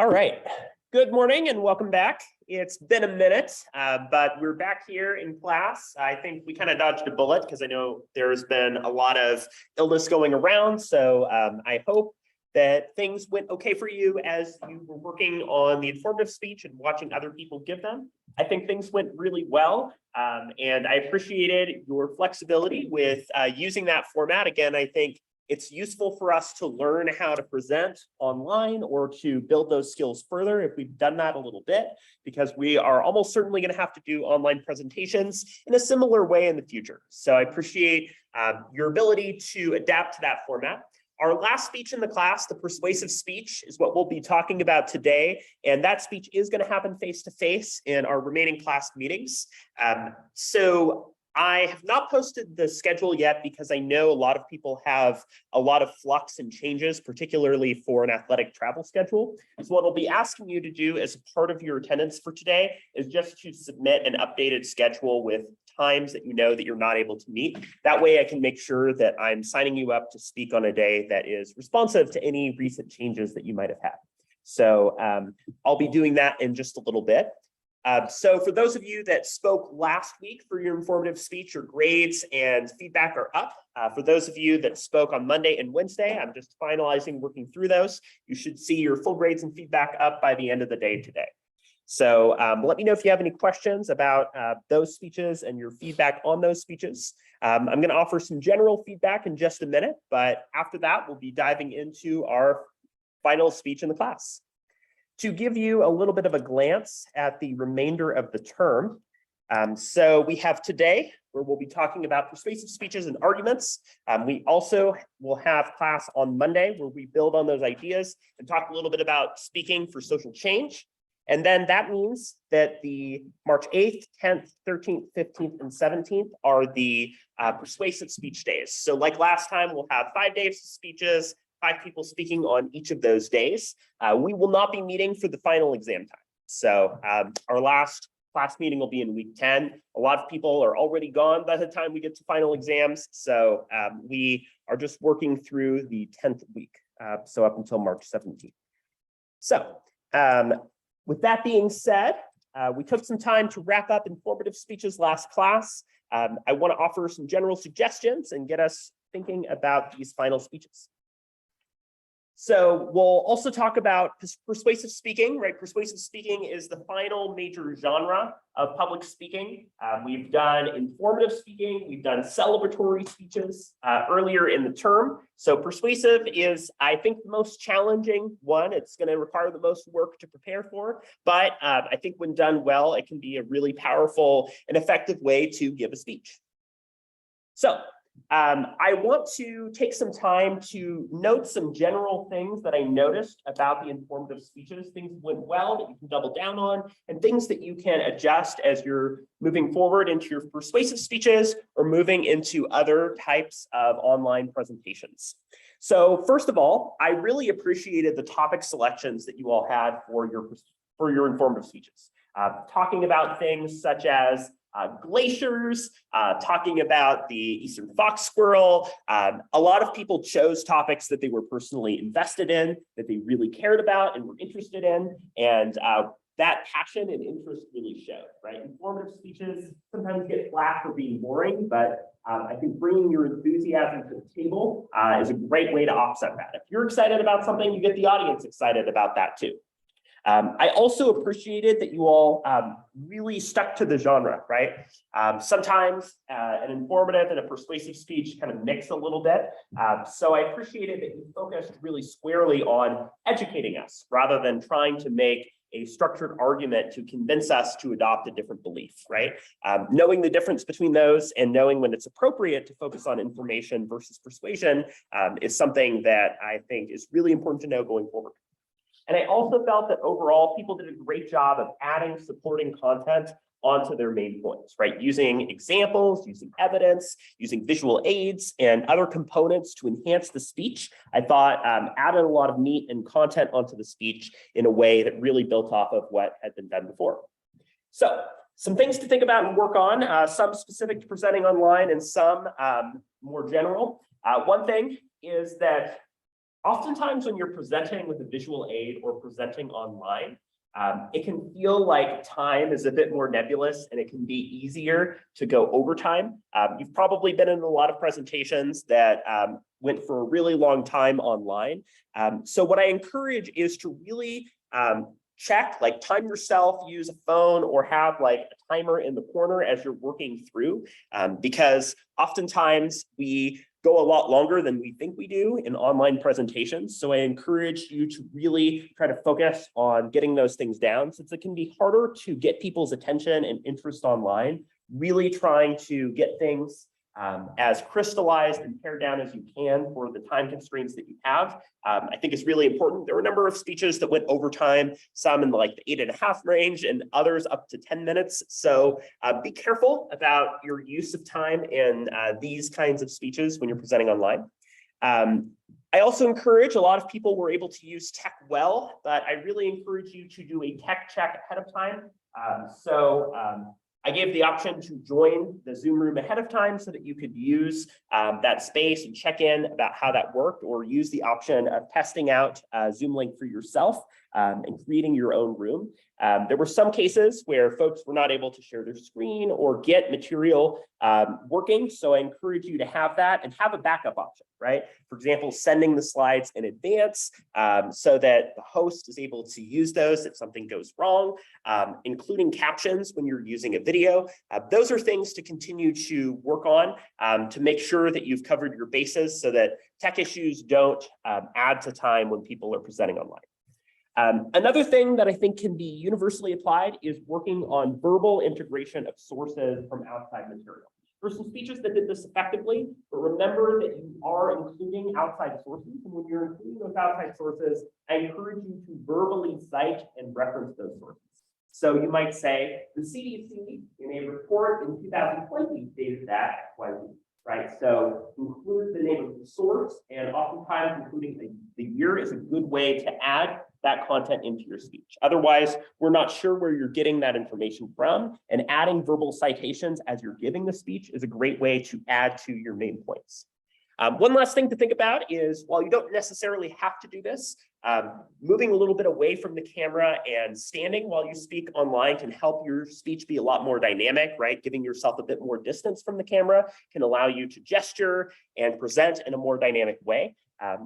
All right. Good morning and welcome back. It's been a minute, but we're back here in class. I think we kind of dodged a bullet because I know there's been a lot of illness going around. So I hope that things went okay for you as you were working on the informative speech and watching other people give them. I think things went really well, and I appreciated your flexibility with using that format. Again, I think it's useful for us to learn how to present online or to build those skills further if we've done that a little bit, because we are almost certainly going to have to do online presentations in a similar way in the future. So I appreciate your ability to adapt to that format. Our last speech in the class, the persuasive speech, is what we'll be talking about today. And that speech is going to happen face-to-face in our remaining class meetings. So I have not posted the schedule yet because I know a lot of people have a lot of flux and changes, particularly for an athletic travel schedule. So what I'll be asking you to do as part of your attendance for today is just to submit an updated schedule with times that you know that you're not able to meet. That way I can make sure that I'm signing you up to speak on a day that is responsive to any recent changes that you might have had. So I'll be doing that in just a little bit. So for those of you that spoke last week for your informative speech, your grades and feedback are up. For those of you that spoke on Monday and Wednesday, I'm just finalizing working through those. You should see your full grades and feedback up by the end of the day today. So let me know if you have any questions about those speeches and your feedback on those speeches. I'm going to offer some general feedback in just a minute, but after that, we'll be diving into our final speech in the class. To give you a little bit of a glance at the remainder of the term. So we have today, where we'll be talking about persuasive speeches and arguments. We also will have class on Monday, where we build on those ideas and talk a little bit about speaking for social change. And then that means that the March 8th, 10th, 13th, 15th, and 17th are the persuasive speech days. So like last time, we'll have 5 days of speeches, 5 people speaking on each of those days. We will not be meeting for the final exam time. So our last class meeting will be in week 10. A lot of people are already gone by the time we get to final exams. So we are just working through the 10th week, so up until March 17th. So with that being said, we took some time to wrap up informative speeches last class. I want to offer some general suggestions and get us thinking about these final speeches. So we'll also talk about persuasive speaking, right? Persuasive speaking is the final major genre of public speaking. We've done informative speaking, we've done celebratory speeches earlier in the term. So persuasive is, I think, the most challenging one. It's going to require the most work to prepare for, but I think when done well, it can be a really powerful and effective way to give a speech. So I want to take some time to note some general things that I noticed about the informative speeches, things that went well that you can double down on, and things that you can adjust as you're moving forward into your persuasive speeches or moving into other types of online presentations. So first of all, I really appreciated the topic selections that you all had for your informative speeches. Talking about things such as glaciers, talking about the eastern fox squirrel. A lot of people chose topics that they were personally invested in, that they really cared about and were interested in, and that passion and interest really showed, right? Informative speeches sometimes get flack for being boring, but I think bringing your enthusiasm to the table is a great way to offset that. If you're excited about something, you get the audience excited about that too. I also appreciated that you all really stuck to the genre, right? Sometimes an informative and a persuasive speech kind of mix a little bit. So I appreciated that you focused really squarely on educating us rather than trying to make a structured argument to convince us to adopt a different belief, right? Knowing the difference between those and knowing when it's appropriate to focus on information versus persuasion is something that I think is really important to know going forward. And I also felt that overall, people did a great job of adding supporting content onto their main points, right? Using examples, using evidence, using visual aids and other components to enhance the speech. I thought added a lot of meat and content onto the speech in a way that really built off of what had been done before. So some things to think about and work on, some specific to presenting online and some more general. One thing is that Oftentimes when you're presenting with a visual aid or presenting online, it can feel like time is a bit more nebulous and it can be easier to go over time. You've probably been in a lot of presentations that went for a really long time online. So what I encourage is to really check, like time yourself, use a phone or have like a timer in the corner as you're working through, because oftentimes we go a lot longer than we think we do in online presentations. So I encourage you to really try to focus on getting those things down, since it can be harder to get people's attention and interest online, really trying to get things as crystallized and pared down as you can for the time constraints that you have. I think it's really important. There were a number of speeches that went over time, some in like the 8.5 range and others up to 10 minutes. So be careful about your use of time in these kinds of speeches when you're presenting online. I also encourage, a lot of people were able to use tech well, but I really encourage you to do a tech check ahead of time. I gave the option to join the Zoom room ahead of time so that you could use that space and check in about how that worked, or use the option of testing out Zoom Link for yourself and creating your own room. There were some cases where folks were not able to share their screen or get material working. So I encourage you to have that and have a backup option, right? For example, sending the slides in advance so that the host is able to use those if something goes wrong, including captions when you're using a video. Those are things to continue to work on to make sure that you've covered your bases so that tech issues don't add to time when people are presenting online. Another thing that I think can be universally applied is working on verbal integration of sources from outside material. There's some speeches that did this effectively, but remember that you are including outside sources. And when you're including those outside sources, I encourage you to verbally cite and reference those sources. So you might say, the CDC in a report in 2020 stated that, right? So include the name of the source, and oftentimes including the year is a good way to add that content into your speech. Otherwise, we're not sure where you're getting that information from, and adding verbal citations as you're giving the speech is a great way to add to your main points. One last thing to think about is, while you don't necessarily have to do this, moving a little bit away from the camera and standing while you speak online can help your speech be a lot more dynamic, right? Giving yourself a bit more distance from the camera can allow you to gesture and present in a more dynamic way.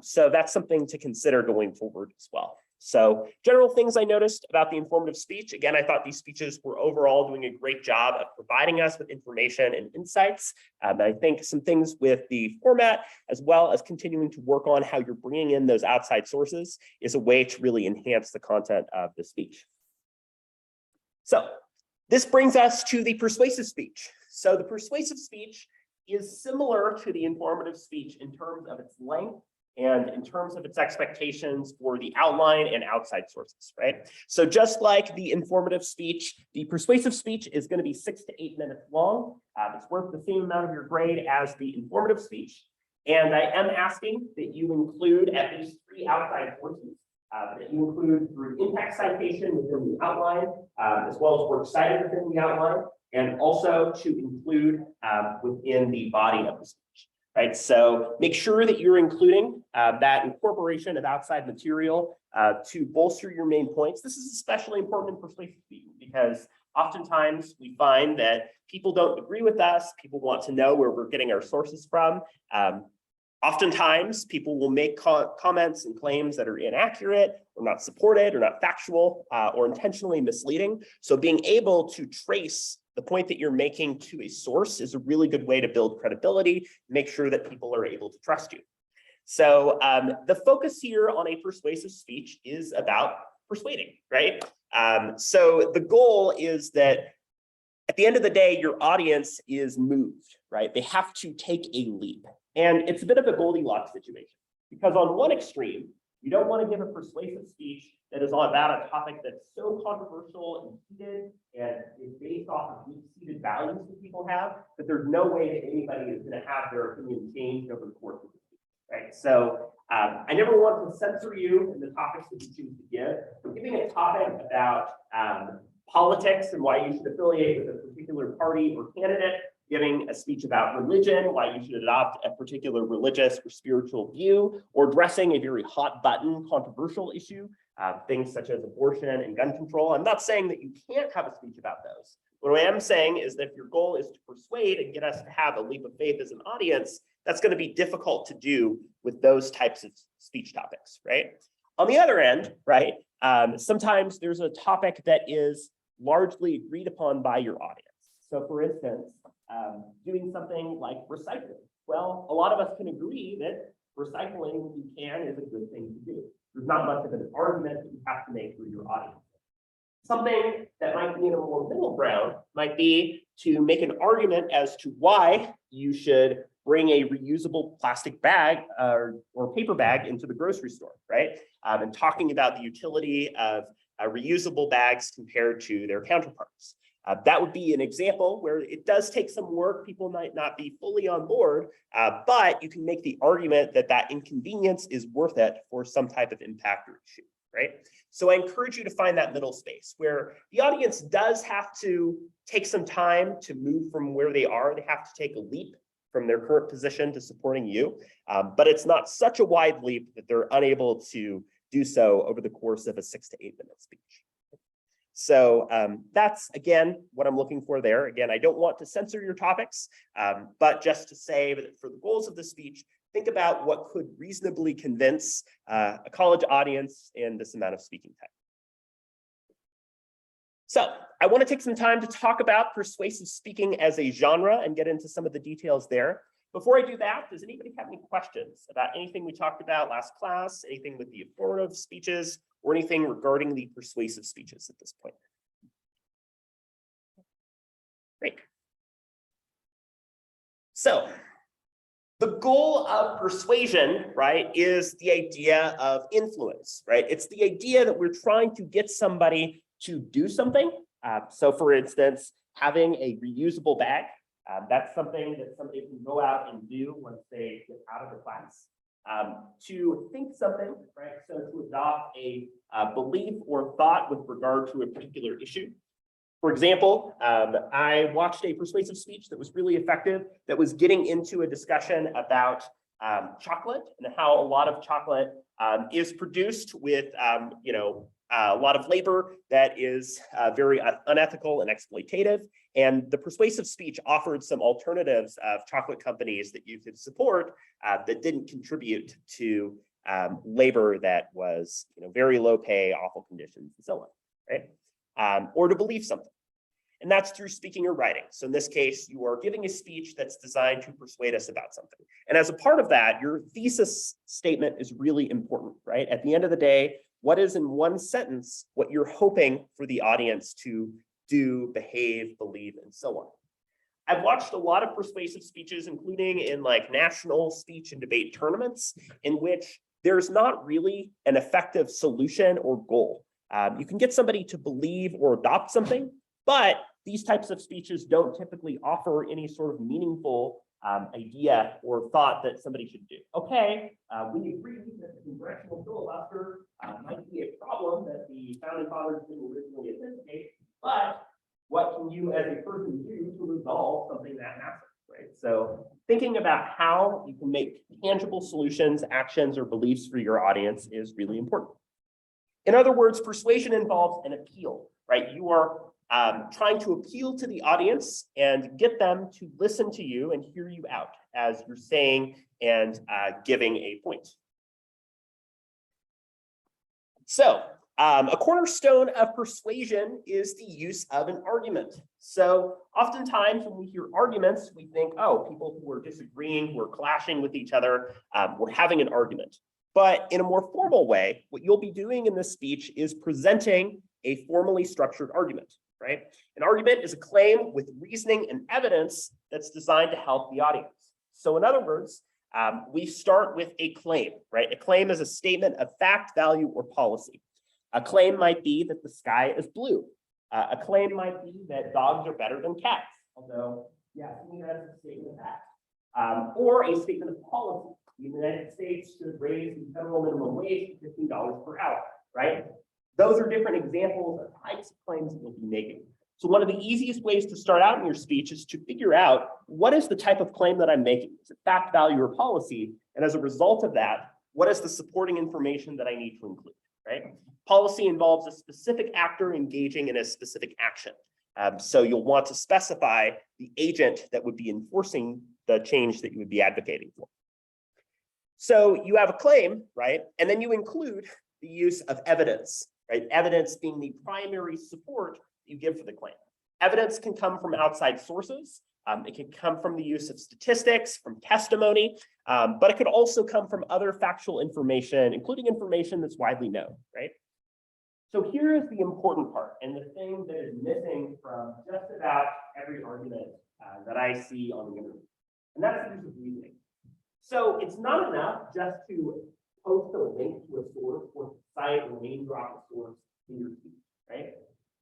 So that's something to consider going forward as well. So general things I noticed about the informative speech. Again, I thought these speeches were overall doing a great job of providing us with information and insights. I think some things with the format, as well as continuing to work on how you're bringing in those outside sources, is a way to really enhance the content of the speech. So this brings us to the persuasive speech. So the persuasive speech is similar to the informative speech in terms of its length and in terms of its expectations for the outline and outside sources, right? So just like the informative speech, the persuasive speech is going to be 6 to 8 minutes long. It's worth the same amount of your grade as the informative speech. And I am asking that you include at least 3 outside sources, that you include through in-text citation within the outline, as well as works cited within the outline, and also to include within the body of the speech. Right, so make sure that you're including that incorporation of outside material to bolster your main points. This is especially important in persuasive speaking because oftentimes we find that people don't agree with us. People want to know where we're getting our sources from. Oftentimes people will make comments and claims that are inaccurate or not supported or not factual or intentionally misleading. So being able to trace the point that you're making to a source is a really good way to build credibility, make sure that people are able to trust you. So the focus here on a persuasive speech is about persuading, right? So the goal is that at the end of the day, your audience is moved, right? They have to take a leap. And it's a bit of a Goldilocks situation because on one extreme, you don't want to give a persuasive speech that is all about a topic that's so controversial and heated and is based off of deep-seated values that people have that there's no way that anybody is going to have their opinion changed over the course of the speech, right? So I never want to censor you in the topics that you choose to give. But giving a topic about politics and why you should affiliate with a particular party or candidate giving a speech about religion, why you should adopt a particular religious or spiritual view, or addressing a very hot button controversial issue, things such as abortion and gun control. I'm not saying that you can't have a speech about those. What I am saying is that if your goal is to persuade and get us to have a leap of faith as an audience, that's going to be difficult to do with those types of speech topics, right? On the other end, right, sometimes there's a topic that is largely agreed upon by your audience. So for instance, doing something like recycling. Well, a lot of us can agree that recycling, when you can, is a good thing to do. There's not much of an argument that you have to make for your audience. Something that might be in a more middle ground might be to make an argument as to why you should bring a reusable plastic bag or paper bag into the grocery store, right? And talking about the utility of reusable bags compared to their counterparts. That would be an example where it does take some work. People might not be fully on board, but you can make the argument that that inconvenience is worth it for some type of impact or issue, right? So I encourage you to find that middle space where the audience does have to take some time to move from where they are. They have to take a leap from their current position to supporting you, but it's not such a wide leap that they're unable to do so over the course of a 6 to 8 minute speech. So that's, again, what I'm looking for there. Again, I don't want to censor your topics, but just to say that for the goals of the speech, think about what could reasonably convince a college audience in this amount of speaking time. So I want to take some time to talk about persuasive speaking as a genre and get into some of the details there. Before I do that, does anybody have any questions about anything we talked about last class, anything with the authoritative speeches, or anything regarding the persuasive speeches at this point? Great. So the goal of persuasion, right, is the idea of influence, right? It's the idea that we're trying to get somebody to do something. So for instance, having a reusable bag, that's something that somebody can go out and do once they get out of the class. To think something, right? So to adopt a belief or thought with regard to a particular issue. For example, I watched a persuasive speech that was really effective that was getting into a discussion about chocolate and how a lot of chocolate is produced with, a lot of labor that is very unethical and exploitative. And the persuasive speech offered some alternatives of chocolate companies that you could support that didn't contribute to labor that was, very low pay, awful conditions, and so on, right? Or to believe something. And that's through speaking or writing. So in this case, you are giving a speech that's designed to persuade us about something. And as a part of that, your thesis statement is really important, right? At the end of the day, what is in one sentence what you're hoping for the audience to do, behave, believe, and so on. I've watched a lot of persuasive speeches, including in like national speech and debate tournaments, in which there's not really an effective solution or goal. You can get somebody to believe or adopt something, but these types of speeches don't typically offer any sort of meaningful idea or thought that somebody should do. Okay, we agree that the congressional filibuster might be a problem that the founding fathers didn't originally anticipate, but what can you as a person do to resolve something that massive, right? So thinking about how you can make tangible solutions, actions, or beliefs for your audience is really important. In other words, persuasion involves an appeal, right? You are trying to appeal to the audience and get them to listen to you and hear you out as you're saying and giving a point. So a cornerstone of persuasion is the use of an argument. So oftentimes when we hear arguments, we think, oh, people who are disagreeing, who are clashing with each other, we're having an argument. But in a more formal way, what you'll be doing in this speech is presenting a formally structured argument, right? An argument is a claim with reasoning and evidence that's designed to help the audience. So in other words, we start with a claim, right? A claim is a statement of fact, value, or policy. A claim might be that the sky is blue. A claim might be that dogs are better than cats, although, yeah, to me that's a statement of fact. Or a statement of policy. The United States should raise the federal minimum wage to $15 per hour, right? Those are different examples of types of claims that you'll be making. So one of the easiest ways to start out in your speech is to figure out what is the type of claim that I'm making. Is it fact, value, or policy? And as a result of that, what is the supporting information that I need to include, right? Policy involves a specific actor engaging in a specific action. So you'll want to specify the agent that would be enforcing the change that you would be advocating for. So you have a claim, right? And then you include the use of evidence, right? Evidence being the primary support you give for the claim. Evidence can come from outside sources. It can come from the use of statistics, from testimony, but it could also come from other factual information, including information that's widely known, right? So here is the important part, and the thing that is missing from just about every argument that I see on the internet, and that's the use of reasoning. So it's not enough just to post a link to a source or cite or name drop a source in your speech, right?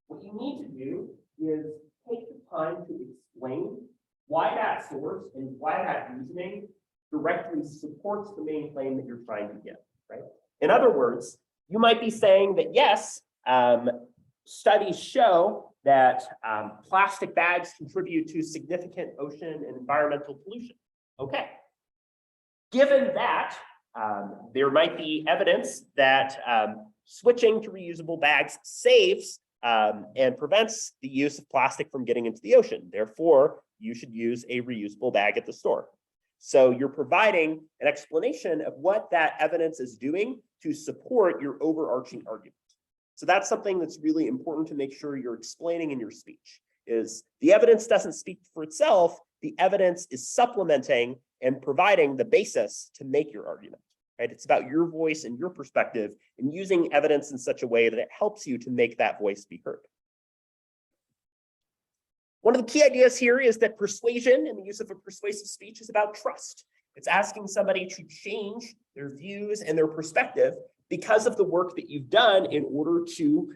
What you need to do is take the time to explain why that source and why that reasoning directly supports the main claim that you're trying to get, right? In other words, you might be saying that, yes, studies show that plastic bags contribute to significant ocean and environmental pollution. Okay. Given that, there might be evidence that switching to reusable bags saves and prevents the use of plastic from getting into the ocean. Therefore, you should use a reusable bag at the store. So you're providing an explanation of what that evidence is doing to support your overarching argument. So that's something that's really important to make sure you're explaining in your speech, is the evidence doesn't speak for itself. The evidence is supplementing and providing the basis to make your argument, right? It's about your voice and your perspective and using evidence in such a way that it helps you to make that voice be heard. One of the key ideas here is that persuasion and the use of a persuasive speech is about trust. It's asking somebody to change their views and their perspective because of the work that you've done in order to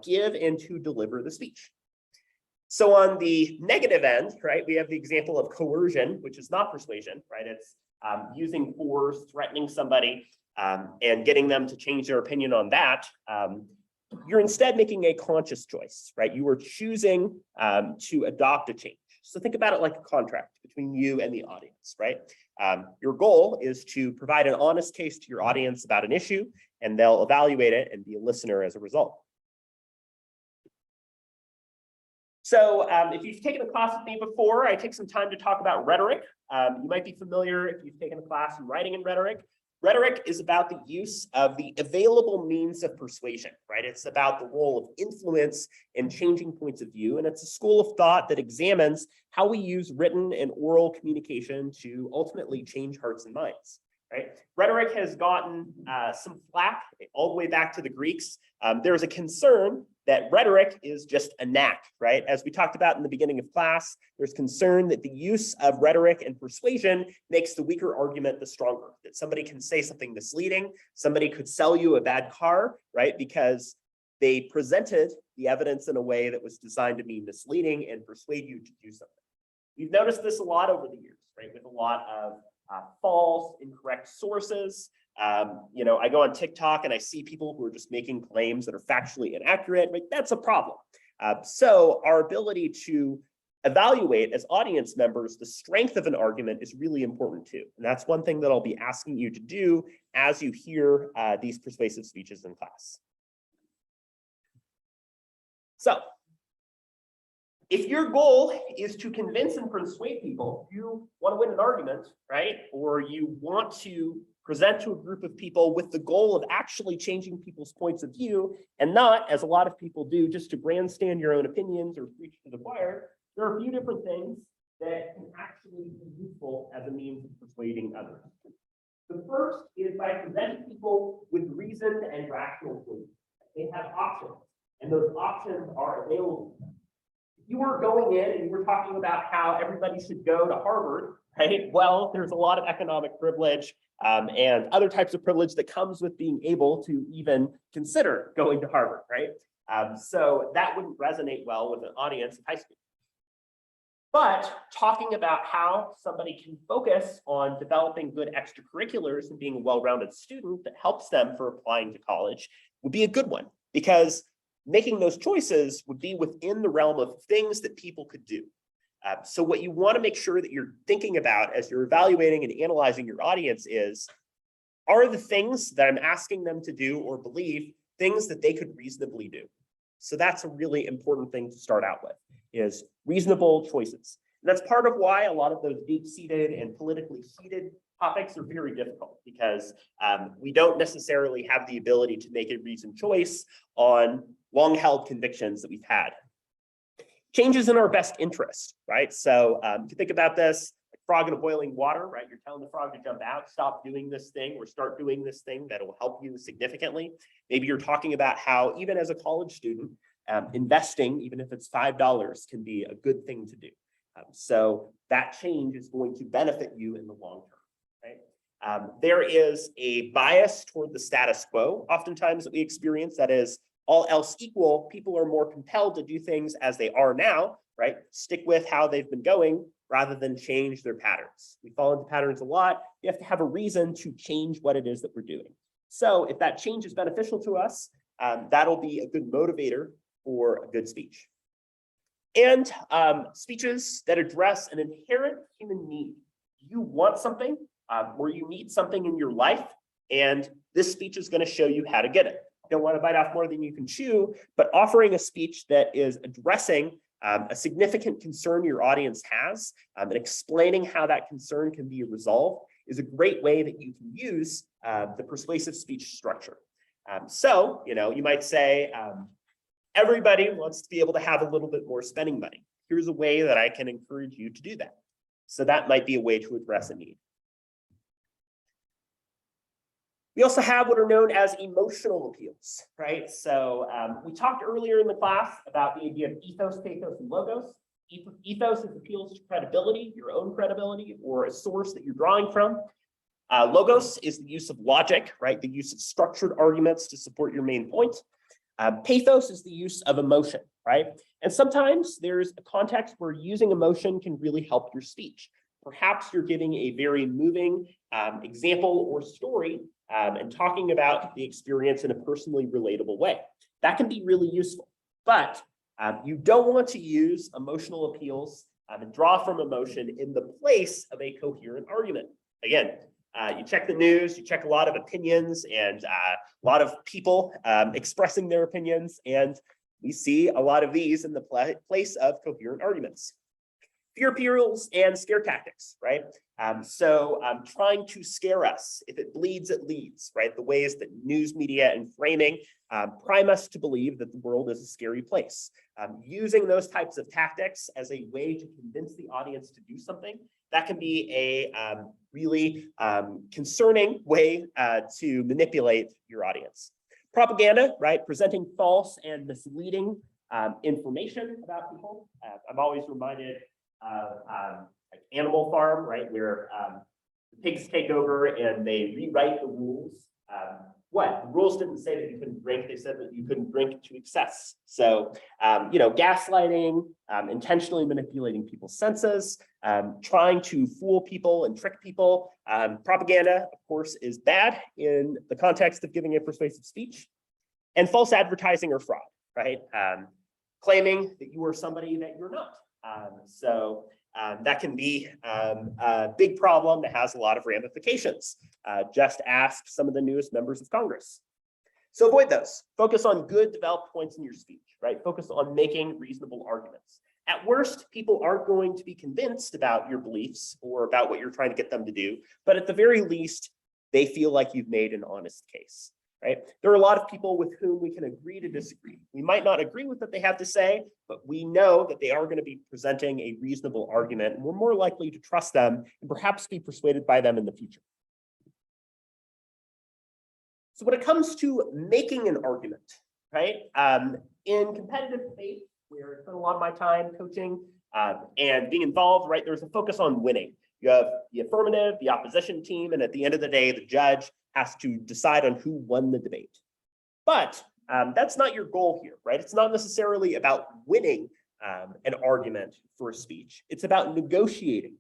give and to deliver the speech. So on the negative end, right, we have the example of coercion, which is not persuasion, right? It's using force, threatening somebody, and getting them to change their opinion on that. You're instead making a conscious choice, right? You are choosing to adopt a change. So think about it like a contract between you and the audience, right? Your goal is to provide an honest case to your audience about an issue, and they'll evaluate it and be a listener as a result. So if you've taken a class with me before, I take some time to talk about rhetoric. You might be familiar if you've taken a class in writing and rhetoric. Rhetoric is about the use of the available means of persuasion, right? It's about the role of influence in changing points of view. And it's a school of thought that examines how we use written and oral communication to ultimately change hearts and minds, right? Rhetoric has gotten some flack all the way back to the Greeks. There's a concern that rhetoric is just a knack, right? As we talked about in the beginning of class, there's concern that the use of rhetoric and persuasion makes the weaker argument the stronger, that somebody can say something misleading, somebody could sell you a bad car, right? Because they presented the evidence in a way that was designed to be misleading and persuade you to do something. We've noticed this a lot over the years, right? With a lot of false, incorrect sources. I go on TikTok and I see people who are just making claims that are factually inaccurate. Right? That's a problem. So our ability to evaluate as audience members the strength of an argument is really important too. And that's one thing that I'll be asking you to do as you hear these persuasive speeches in class. So if your goal is to convince and persuade people, you want to win an argument, right? Or you want to present to a group of people with the goal of actually changing people's points of view and not, as a lot of people do, just to grandstand your own opinions or preach to the choir, there are a few different things that can actually be useful as a means of persuading others. The first is by presenting people with reasoned and rational points. They have options, and those options are available to them. If you were going in and you were talking about how everybody should go to Harvard, right? Well, there's a lot of economic privilege and other types of privilege that comes with being able to even consider going to Harvard, right? So that wouldn't resonate well with an audience of high school. But talking about how somebody can focus on developing good extracurriculars and being a well-rounded student that helps them for applying to college would be a good one, because making those choices would be within the realm of things that people could do. So what you want to make sure that you're thinking about as you're evaluating and analyzing your audience is, are the things that I'm asking them to do or believe things that they could reasonably do? So that's a really important thing to start out with, is reasonable choices. And that's part of why a lot of those deep-seated and politically heated topics are very difficult, because we don't necessarily have the ability to make a reasoned choice on long-held convictions that we've had. Changes in our best interest, right? So if you think about this, like frog in a boiling water, right? You're telling the frog to jump out, stop doing this thing, or start doing this thing that will help you significantly. Maybe you're talking about how, even as a college student, investing, even if it's $5, can be a good thing to do. So that change is going to benefit you in the long term, right? There is a bias toward the status quo, oftentimes, that we experience. That is, all else equal, people are more compelled to do things as they are now, right? Stick with how they've been going rather than change their patterns. We fall into patterns a lot. You have to have a reason to change what it is that we're doing. So if that change is beneficial to us, that'll be a good motivator for a good speech. And speeches that address an inherent human need. You want something, or you need something in your life, and this speech is going to show you how to get it. You don't want to bite off more than you can chew, but offering a speech that is addressing a significant concern your audience has, and explaining how that concern can be resolved is a great way that you can use the persuasive speech structure. So, you might say, everybody wants to be able to have a little bit more spending money. Here's a way that I can encourage you to do that. So that might be a way to address a need. We also have what are known as emotional appeals, right? So we talked earlier in the class about the idea of ethos, pathos, and logos. Ethos is appeals to credibility, your own credibility, or a source that you're drawing from. Logos is the use of logic, right? The use of structured arguments to support your main point. Pathos is the use of emotion, right? And sometimes there's a context where using emotion can really help your speech. Perhaps you're giving a very moving example or story and talking about the experience in a personally relatable way. That can be really useful, but you don't want to use emotional appeals and draw from emotion in the place of a coherent argument. Again, you check the news, you check a lot of opinions and a lot of people expressing their opinions, and we see a lot of these in the place of coherent arguments. Fear appeals and scare tactics, right? So trying to scare us. If it bleeds, it leads, right? The ways that news media and framing prime us to believe that the world is a scary place. Using those types of tactics as a way to convince the audience to do something, that can be a really concerning way to manipulate your audience. Propaganda, right? Presenting false and misleading information about people. I'm always reminded like Animal Farm, right, where the pigs take over and they rewrite the rules. The rules didn't say that you couldn't drink; they said that you couldn't drink to excess. So, gaslighting, intentionally manipulating people's senses, trying to fool people and trick people. Propaganda, of course, is bad in the context of giving a persuasive speech, and false advertising or fraud, right? Claiming that you are somebody that you're not. That can be a big problem that has a lot of ramifications. Just ask some of the newest members of Congress. So avoid those. Focus on good developed points in your speech, right? Focus on making reasonable arguments. At worst, people aren't going to be convinced about your beliefs or about what you're trying to get them to do, but at the very least, they feel like you've made an honest case. Right? There are a lot of people with whom we can agree to disagree. We might not agree with what they have to say, but we know that they are going to be presenting a reasonable argument, and we're more likely to trust them and perhaps be persuaded by them in the future. So when it comes to making an argument, right? In competitive debate, where I spend a lot of my time coaching and being involved, right? There's a focus on winning. You have the affirmative, the opposition team, and at the end of the day, the judge has to decide on who won the debate. But that's not your goal here, right? It's not necessarily about winning an argument for a speech. It's about negotiating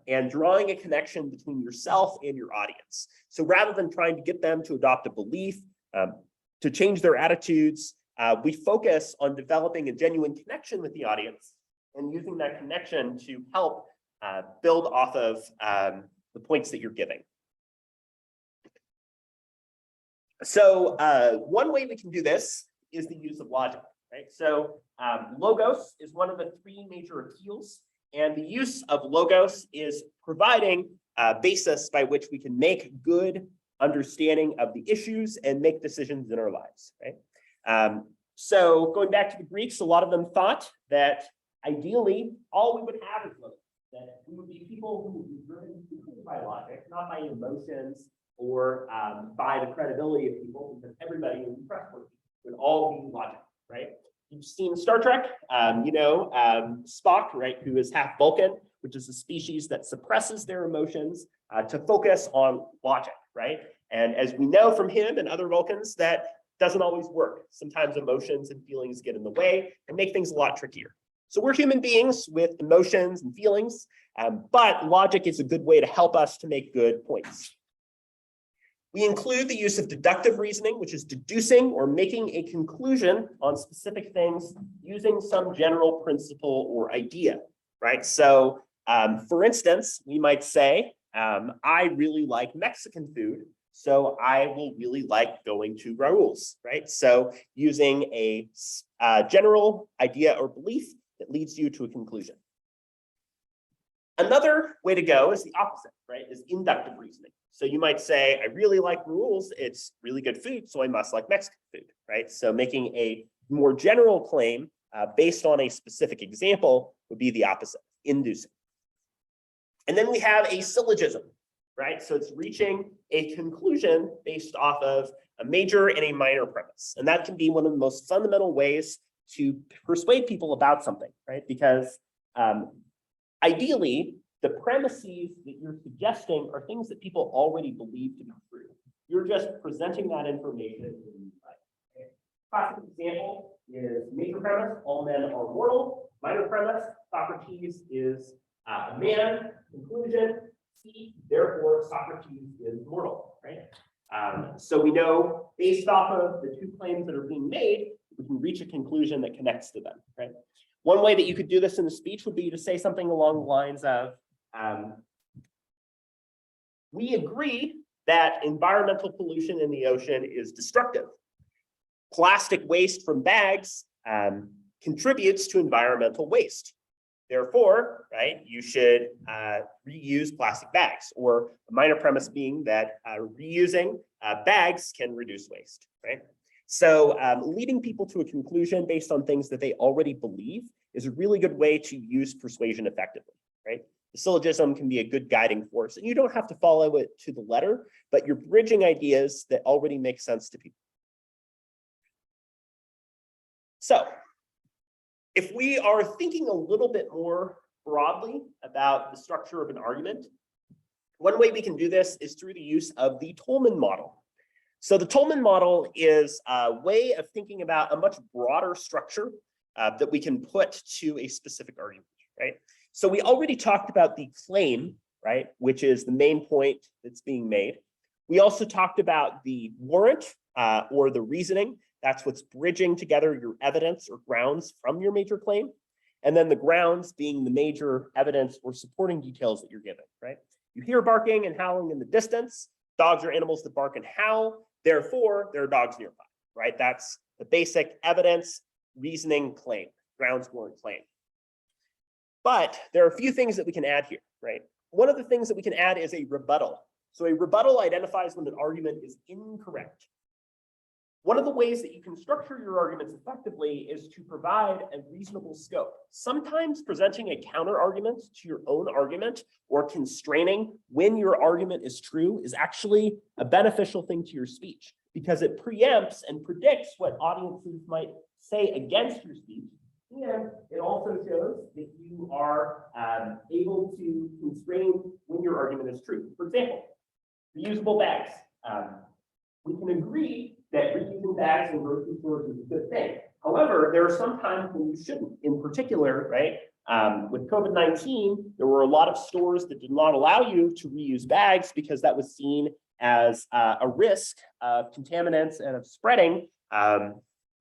and drawing a connection between yourself and your audience. So rather than trying to get them to adopt a belief, to change their attitudes, we focus on developing a genuine connection with the audience and using that connection to help build off of the points that you're giving. So one way we can do this is the use of logic, right? So logos is one of the three major appeals, and the use of logos is providing a basis by which we can make good understanding of the issues and make decisions in our lives, right? So going back to the Greeks, a lot of them thought that ideally all we would have is logos, that we would be people who would be driven by logic, not by emotions or by the credibility of people, because everybody would be trustworthy, would all be logic, right? You've seen Star Trek, Spock, right, who is half Vulcan, which is a species that suppresses their emotions to focus on logic, right? And as we know from him and other Vulcans, that doesn't always work. Sometimes emotions and feelings get in the way and make things a lot trickier. So we're human beings with emotions and feelings, but logic is a good way to help us to make good points. We include the use of deductive reasoning, which is deducing or making a conclusion on specific things using some general principle or idea, right? So for instance, we might say, I really like Mexican food, so I will really like going to Raul's, right? So using a general idea or belief that leads you to a conclusion. Another way to go is the opposite, right? Is inductive reasoning. So you might say, I really like Raul's, it's really good food, so I must like Mexican food, right? So making a more general claim based on a specific example would be the opposite, inducing. And then we have a syllogism, right? So it's reaching a conclusion based off of a major and a minor premise. And that can be one of the most fundamental ways to persuade people about something, right? Because ideally, the premises that you're suggesting are things that people already believe to be true. You're just presenting that information. Okay. Classic example is major premise, all men are mortal. Minor premise, Socrates is a man. Conclusion, C, therefore Socrates is mortal, right? So we know based off of the two claims that are being made, we can reach a conclusion that connects to them, right? One way that you could do this in a speech would be to say something along the lines of, we agree that environmental pollution in the ocean is destructive. Plastic waste from bags contributes to environmental waste. Therefore, right, you should reuse plastic bags, or a minor premise being that reusing bags can reduce waste, right? So leading people to a conclusion based on things that they already believe is a really good way to use persuasion effectively, right? The syllogism can be a good guiding force, and you don't have to follow it to the letter, but you're bridging ideas that already make sense to people. So if we are thinking a little bit more broadly about the structure of an argument, one way we can do this is through the use of the Tolman model. So the Tolman model is a way of thinking about a much broader structure that we can put to a specific argument, right? So we already talked about the claim, right, which is the main point that's being made. We also talked about the warrant or the reasoning. That's what's bridging together your evidence or grounds from your major claim. And then the grounds being the major evidence or supporting details that you're given, right? You hear barking and howling in the distance. Dogs are animals that bark and howl. Therefore, there are dogs nearby, right? That's the basic evidence, reasoning, claim, grounds, warrant, claim. But there are a few things that we can add here, right? One of the things that we can add is a rebuttal. So a rebuttal identifies when an argument is incorrect. One of the ways that you can structure your arguments effectively is to provide a reasonable scope. Sometimes presenting a counter argument to your own argument or constraining when your argument is true is actually a beneficial thing to your speech because it preempts and predicts what audiences might say against your speech. And it also shows that you are able to constrain when your argument is true. For example, reusable bags. We can agree that reusing bags in grocery stores is a good thing. However, there are some times when you shouldn't. In particular, right, with COVID-19, there were a lot of stores that did not allow you to reuse bags because that was seen as a risk of contaminants and of spreading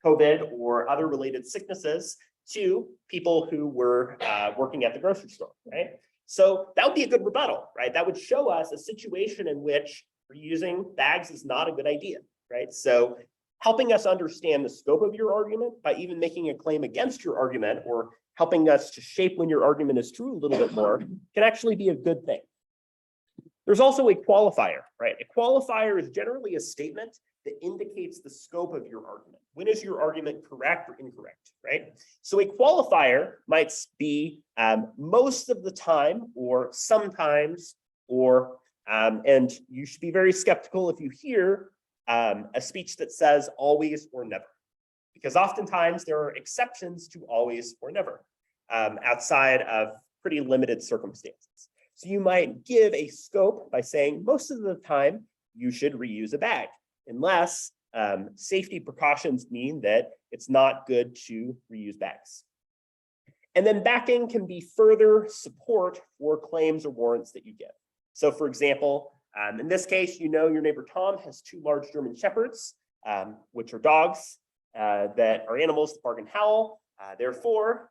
COVID or other related sicknesses to people who were working at the grocery store, right? So that would be a good rebuttal, right? That would show us a situation in which reusing bags is not a good idea, right? So helping us understand the scope of your argument by even making a claim against your argument or helping us to shape when your argument is true a little bit more can actually be a good thing. There's also a qualifier, right? A qualifier is generally a statement that indicates the scope of your argument. When is your argument correct or incorrect, right? So a qualifier might be most of the time or sometimes or, and you should be very skeptical if you hear a speech that says always or never, because oftentimes there are exceptions to always or never outside of pretty limited circumstances. So you might give a scope by saying most of the time you should reuse a bag, unless safety precautions mean that it's not good to reuse bags. And then backing can be further support for claims or warrants that you give. So for example, in this case, you know your neighbor Tom has 2 large German Shepherds, which are dogs that are animals that bark and howl. Therefore,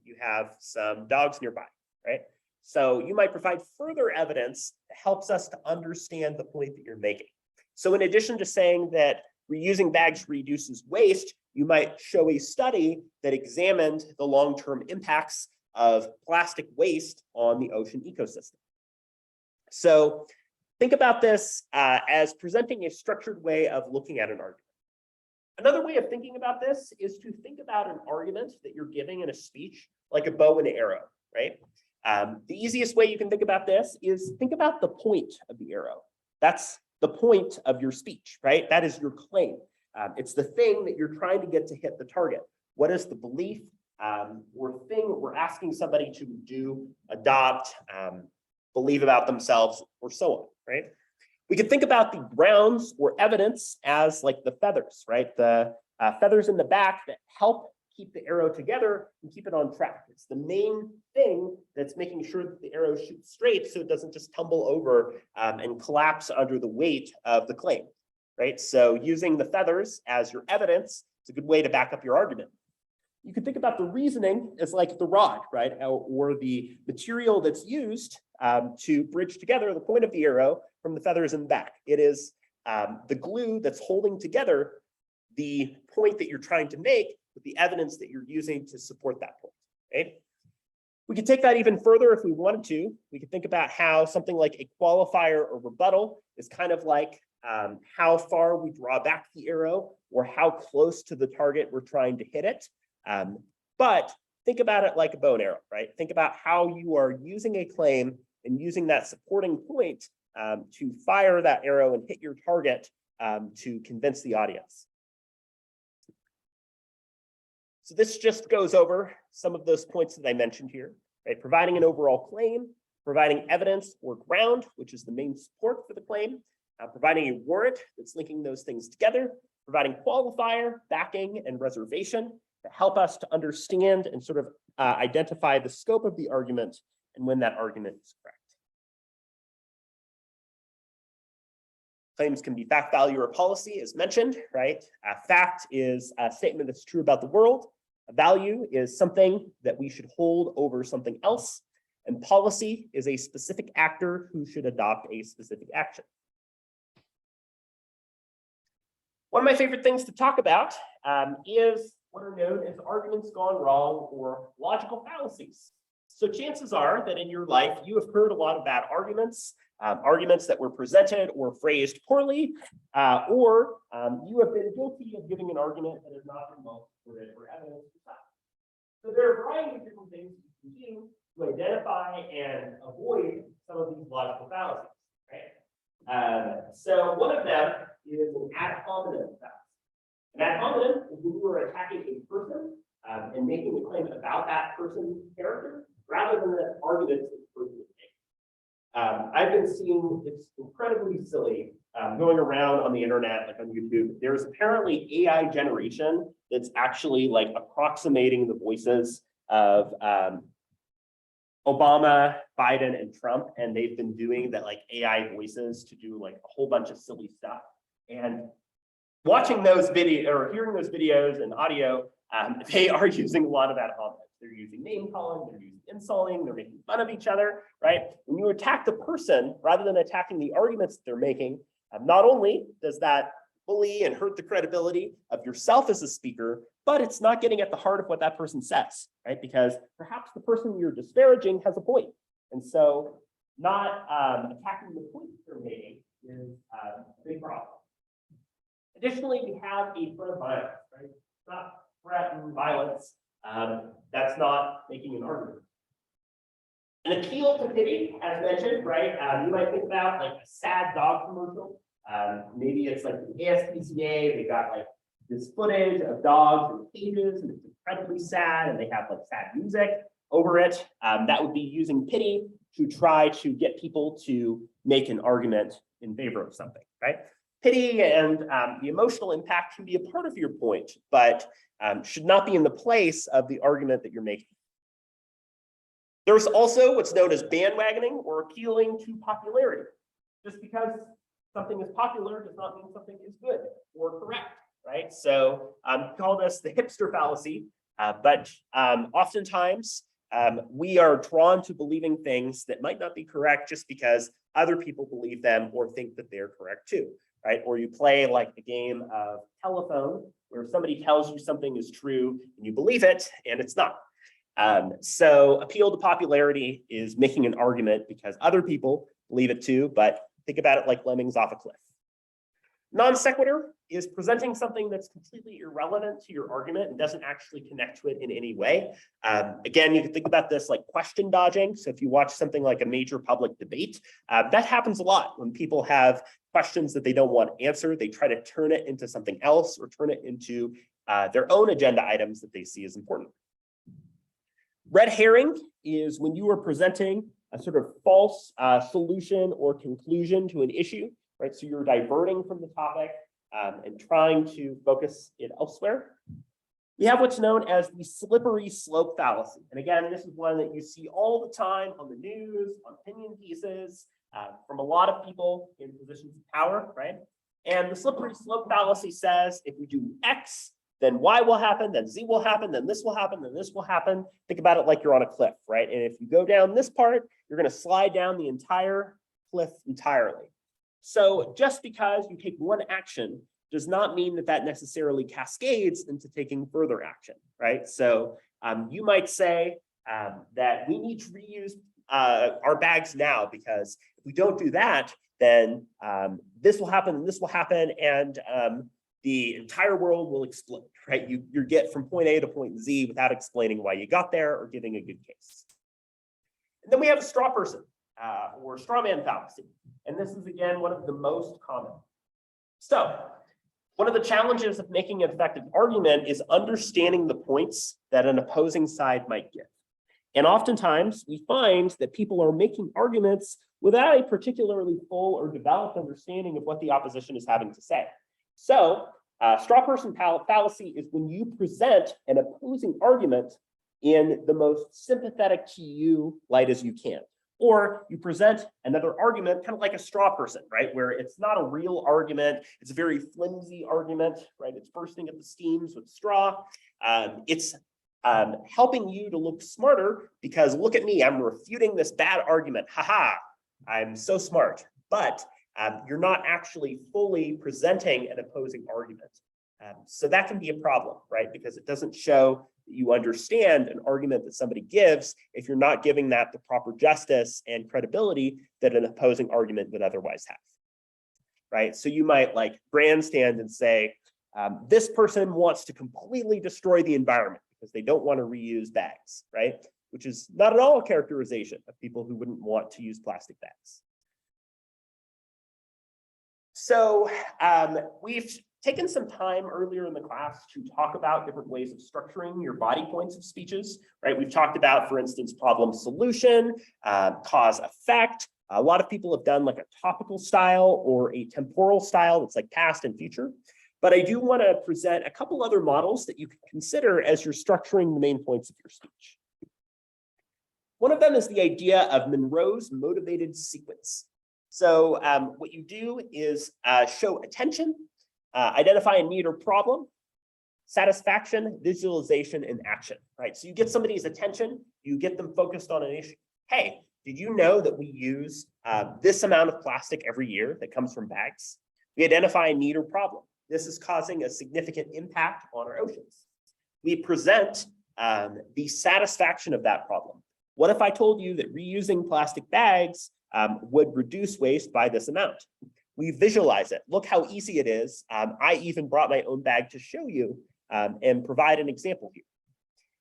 you have some dogs nearby, right? So you might provide further evidence that helps us to understand the point that you're making. So in addition to saying that reusing bags reduces waste, you might show a study that examined the long-term impacts of plastic waste on the ocean ecosystem. So think about this as presenting a structured way of looking at an argument. Another way of thinking about this is to think about an argument that you're giving in a speech like a bow and arrow, right? The easiest way you can think about this is think about the point of the arrow. That's the point of your speech, right? That is your claim. It's the thing that you're trying to get to hit the target. What is the belief or thing we're asking somebody to do, adopt, believe about themselves, or so on, right? We could think about the grounds or evidence as like the feathers, right? The feathers in the back that help keep the arrow together and keep it on track. It's the main thing that's making sure that the arrow shoots straight so it doesn't just tumble over and collapse under the weight of the claim, right? So using the feathers as your evidence is a good way to back up your argument. You could think about the reasoning as like the rod, right? Or the material that's used to bridge together the point of the arrow from the feathers in the back. It is the glue that's holding together the point that you're trying to make with the evidence that you're using to support that point, right? We could take that even further if we wanted to. We could think about how something like a qualifier or rebuttal is kind of like how far we draw back the arrow or how close to the target we're trying to hit it. But think about it like a bow and arrow, right? Think about how you are using a claim and using that supporting point to fire that arrow and hit your target to convince the audience. So this just goes over some of those points that I mentioned here, right? Providing an overall claim, providing evidence or ground, which is the main support for the claim, providing a warrant that's linking those things together, providing qualifier, backing, and reservation to help us to understand and sort of identify the scope of the argument and when that argument is correct. Claims can be fact, value, or policy, as mentioned, right? Fact is a statement that's true about the world. A value is something that we should hold over something else. And policy is a specific actor who should adopt a specific action. One of my favorite things to talk about is what are known as arguments gone wrong or logical fallacies. So chances are that in your life, you have heard a lot of bad arguments, arguments that were presented or phrased poorly, or you have been guilty of giving an argument that has not been well supported or evidence. So there are a variety of different things you can do to identify and avoid some of these logical fallacies, right? So one of them is an ad hominem fallacy. An ad hominem is when you are attacking a person and making a claim about that person's character rather than the argument that the person is making. I've been seeing, it's incredibly silly, going around on the internet, like on YouTube. There's apparently AI generation that's actually like approximating the voices of Obama, Biden, and Trump, and they've been doing that like AI voices to do like a whole bunch of silly stuff. And watching those videos or hearing those videos and audio, they are using a lot of ad hominems. They're using name calling, they're using insulting, they're making fun of each other, right? When you attack the person rather than attacking the arguments that they're making, not only does that bully and hurt the credibility of yourself as a speaker, but it's not getting at the heart of what that person says, right? Because perhaps the person you're disparaging has a point. And so not attacking the point they're making is a big problem. Additionally, we have a threat of violence, right? It's not threat and violence. That's not making an argument. An appeal to pity, as mentioned, right? You might think about like a sad dog commercial. Maybe it's like the ASPCA, they got like this footage of dogs in cages and it's incredibly sad and they have like sad music over it. That would be using pity to try to get people to make an argument in favor of something, right? Pity and the emotional impact can be a part of your point, but should not be in the place of the argument that you're making. There's also what's known as bandwagoning or appealing to popularity. Just because something is popular does not mean something is good or correct, right? So call this the hipster fallacy, but oftentimes we are drawn to believing things that might not be correct just because other people believe them or think that they're correct too, right? Or you play like the game of telephone where somebody tells you something is true and you believe it and it's not. So appeal to popularity is making an argument because other people believe it too, but think about it like lemmings off a cliff. Non sequitur is presenting something that's completely irrelevant to your argument and doesn't actually connect to it in any way. Again, you can think about this like question dodging. So if you watch something like a major public debate, that happens a lot when people have questions that they don't want answered. They try to turn it into something else or turn it into their own agenda items that they see as important. Red herring is when you are presenting a sort of false solution or conclusion to an issue, right? So you're diverting from the topic and trying to focus it elsewhere. We have what's known as the slippery slope fallacy. And again, this is one that you see all the time on the news, on opinion pieces, from a lot of people in positions of power, right? And the slippery slope fallacy says, if we do X, then Y will happen, then Z will happen, then this will happen, then this will happen. Think about it like you're on a cliff, right? And if you go down this part, you're going to slide down the entire cliff entirely. So just because you take one action does not mean that that necessarily cascades into taking further action, right? So you might say that we need to reuse our bags now because if we don't do that, then this will happen and this will happen and the entire world will explode, right? You get from point A to point Z without explaining why you got there or giving a good case. And then we have a straw person or straw man fallacy. And this is, again, one of the most common. So one of the challenges of making an effective argument is understanding the points that an opposing side might give. And oftentimes we find that people are making arguments without a particularly full or developed understanding of what the opposition is having to say. So straw person fallacy is when you present an opposing argument in the most sympathetic to you light as you can. Or you present another argument kind of like a straw person, right? Where it's not a real argument. It's a very flimsy argument, right? It's bursting at the seams with straw. It's helping you to look smarter because look at me, I'm refuting this bad argument. Haha, I'm so smart. But you're not actually fully presenting an opposing argument. So that can be a problem, right? Because it doesn't show that you understand an argument that somebody gives if you're not giving that the proper justice and credibility that an opposing argument would otherwise have, right? So you might like grandstand and say, this person wants to completely destroy the environment because they don't want to reuse bags, right? Which is not at all a characterization of people who wouldn't want to use plastic bags. So we've taken some time earlier in the class to talk about different ways of structuring your body points of speeches, right? We've talked about, for instance, problem solution, cause effect. A lot of people have done like a topical style or a temporal style that's like past and future. But I do want to present a couple other models that you can consider as you're structuring the main points of your speech. One of them is the idea of Monroe's motivated sequence. So what you do is show attention, Identify a need or problem, satisfaction, visualization, and action, right? So you get somebody's attention, you get them focused on an issue. Hey, did you know that we use this amount of plastic every year that comes from bags? We identify a need or problem. This is causing a significant impact on our oceans. We present the satisfaction of that problem. What if I told you that reusing plastic bags would reduce waste by this amount? We visualize it. Look how easy it is. I even brought my own bag to show you and provide an example here.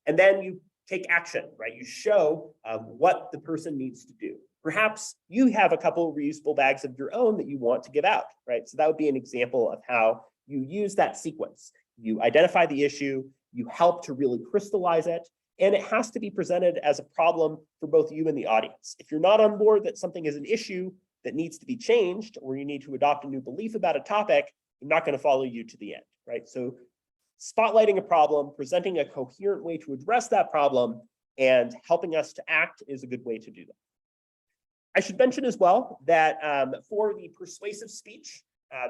And then you take action, right? You show what the person needs to do. Perhaps you have a couple of reusable bags of your own that you want to give out, right? So that would be an example of how you use that sequence. You identify the issue, you help to really crystallize it, and it has to be presented as a problem for both you and the audience. If you're not on board that something is an issue that needs to be changed, or you need to adopt a new belief about a topic, I'm not going to follow you to the end, right? So spotlighting a problem, presenting a coherent way to address that problem, and helping us to act is a good way to do that. I should mention as well that for the persuasive speech,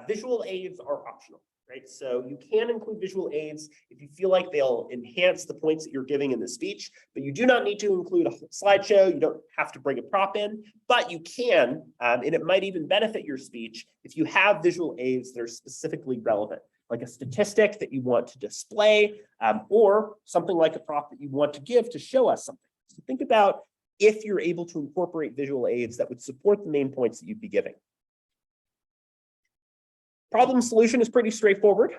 visual aids are optional, right? So you can include visual aids if you feel like they'll enhance the points that you're giving in the speech, but you do not need to include a slideshow. You don't have to bring a prop in, but you can, and it might even benefit your speech if you have visual aids that are specifically relevant, like a statistic that you want to display, or something like a prop that you want to give to show us something. So think about if you're able to incorporate visual aids that would support the main points that you'd be giving. Problem solution is pretty straightforward.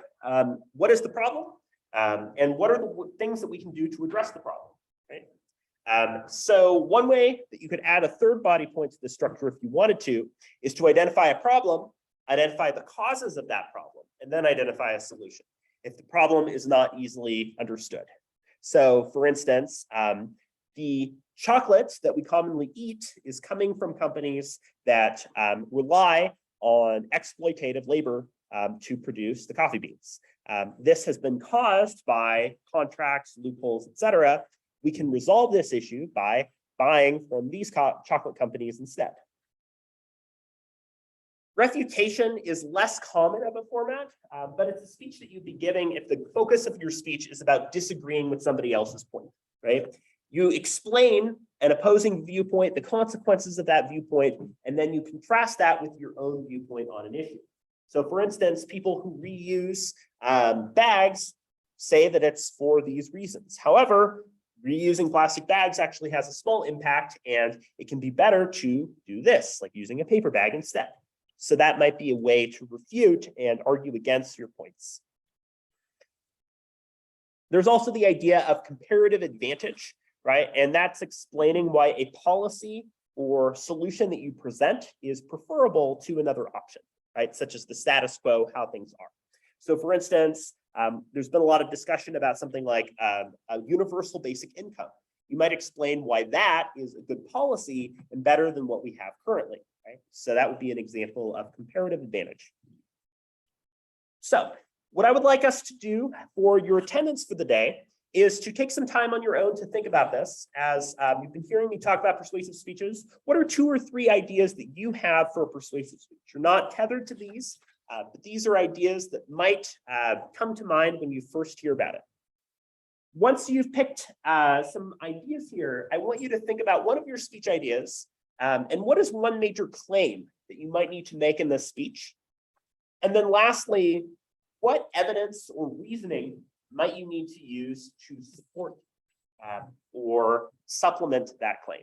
What is the problem? And what are the things that we can do to address the problem, right? So one way that you could add a third body point to the structure if you wanted to is to identify a problem, identify the causes of that problem, and then identify a solution if the problem is not easily understood. So for instance, the chocolate that we commonly eat is coming from companies that rely on exploitative labor to produce the coffee beans. This has been caused by contracts, loopholes, etc. We can resolve this issue by buying from these chocolate companies instead. Refutation is less common of a format, but it's a speech that you'd be giving if the focus of your speech is about disagreeing with somebody else's point, right? You explain an opposing viewpoint, the consequences of that viewpoint, and then you contrast that with your own viewpoint on an issue. So for instance, people who reuse bags say that it's for these reasons. However, reusing plastic bags actually has a small impact, and it can be better to do this, like using a paper bag instead. So that might be a way to refute and argue against your points. There's also the idea of comparative advantage, right? And that's explaining why a policy or solution that you present is preferable to another option, right? Such as the status quo, how things are. So for instance, there's been a lot of discussion about something like a universal basic income. You might explain why that is a good policy and better than what we have currently, right? So that would be an example of comparative advantage. So what I would like us to do for your attendance for the day is to take some time on your own to think about this. As you've been hearing me talk about persuasive speeches, what are 2 or 3 ideas that you have for a persuasive speech? You're not tethered to these, but these are ideas that might come to mind when you first hear about it. Once you've picked some ideas here, I want you to think about one of your speech ideas and what is one major claim that you might need to make in this speech? And then lastly, what evidence or reasoning might you need to use to support or supplement that claim?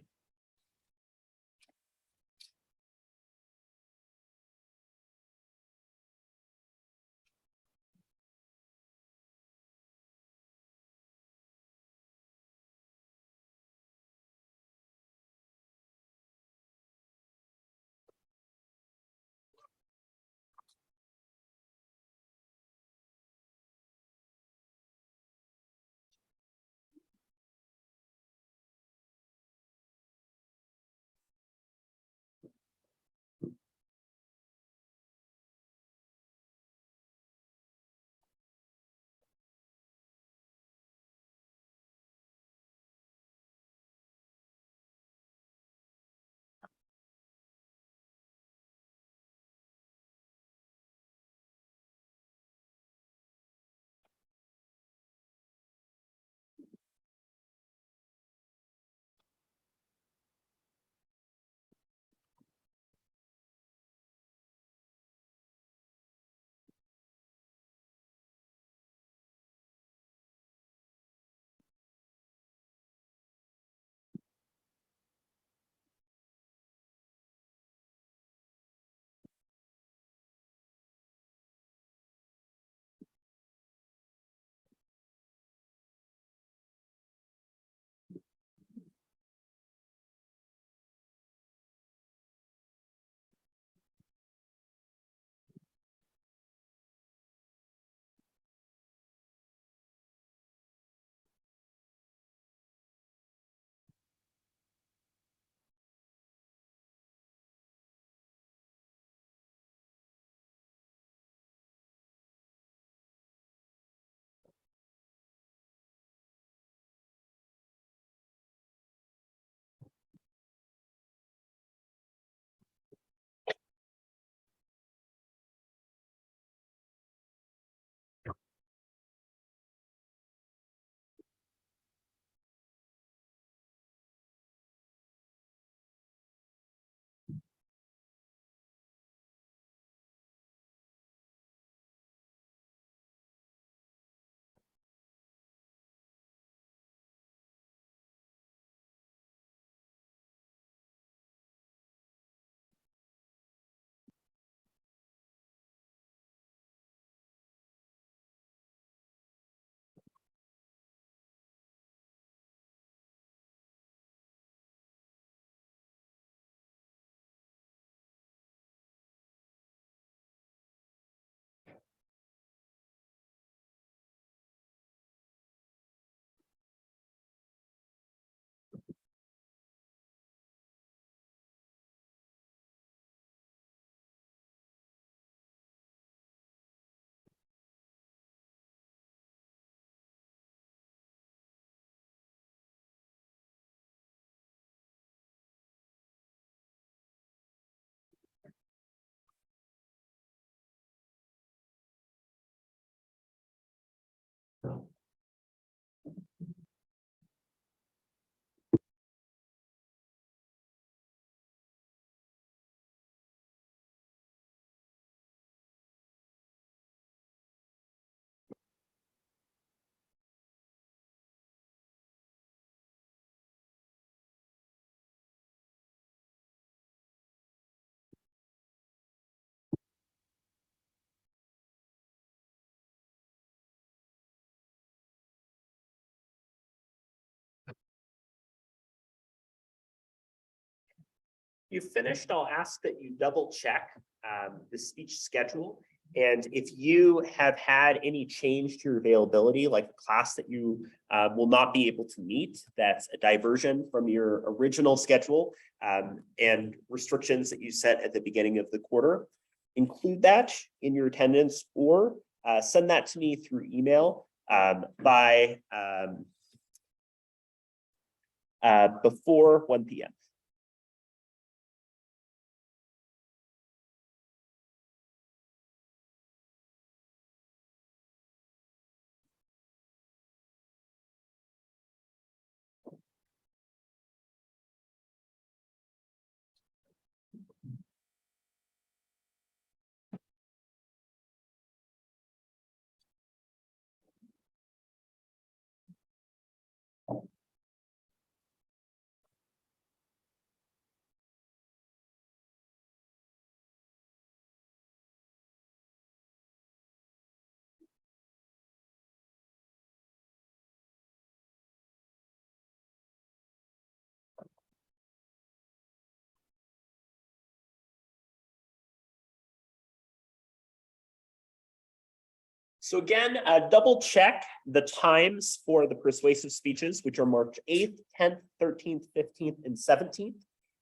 you've finished, I'll ask that you double check the speech schedule. And if you have had any change to your availability, like a class that you will not be able to meet, that's a diversion from your original schedule and restrictions that you set at the beginning of the quarter, include that in your attendance or send that to me through email by before 1 p.m. So again, double check the times for the persuasive speeches, which are March 8th, 10th, 13th, 15th, and 17th.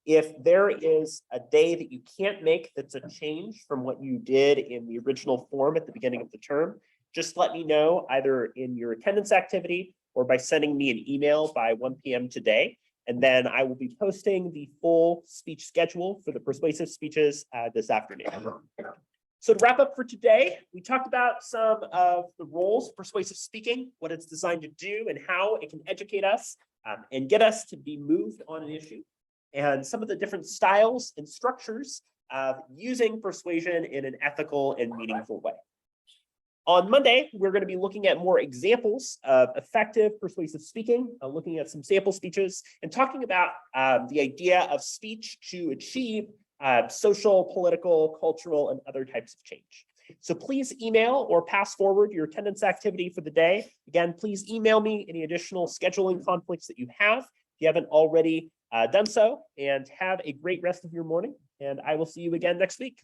If there is a day that you can't make that's a change from what you did in the original form at the beginning of the term, just let me know either in your attendance activity or by sending me an email by 1 p.m. today. And then I will be posting the full speech schedule for the persuasive speeches this afternoon. So to wrap up for today, we talked about some of the roles of persuasive speaking, what it's designed to do and how it can educate us and get us to be moved on an issue, and some of the different styles and structures of using persuasion in an ethical and meaningful way. On Monday, we're going to be looking at more examples of effective persuasive speaking, looking at some sample speeches and talking about the idea of speech to achieve social, political, cultural, and other types of change. So please email or pass forward your attendance activity for the day. Again, please email me any additional scheduling conflicts that you have if you haven't already done so, and have a great rest of your morning. And I will see you again next week.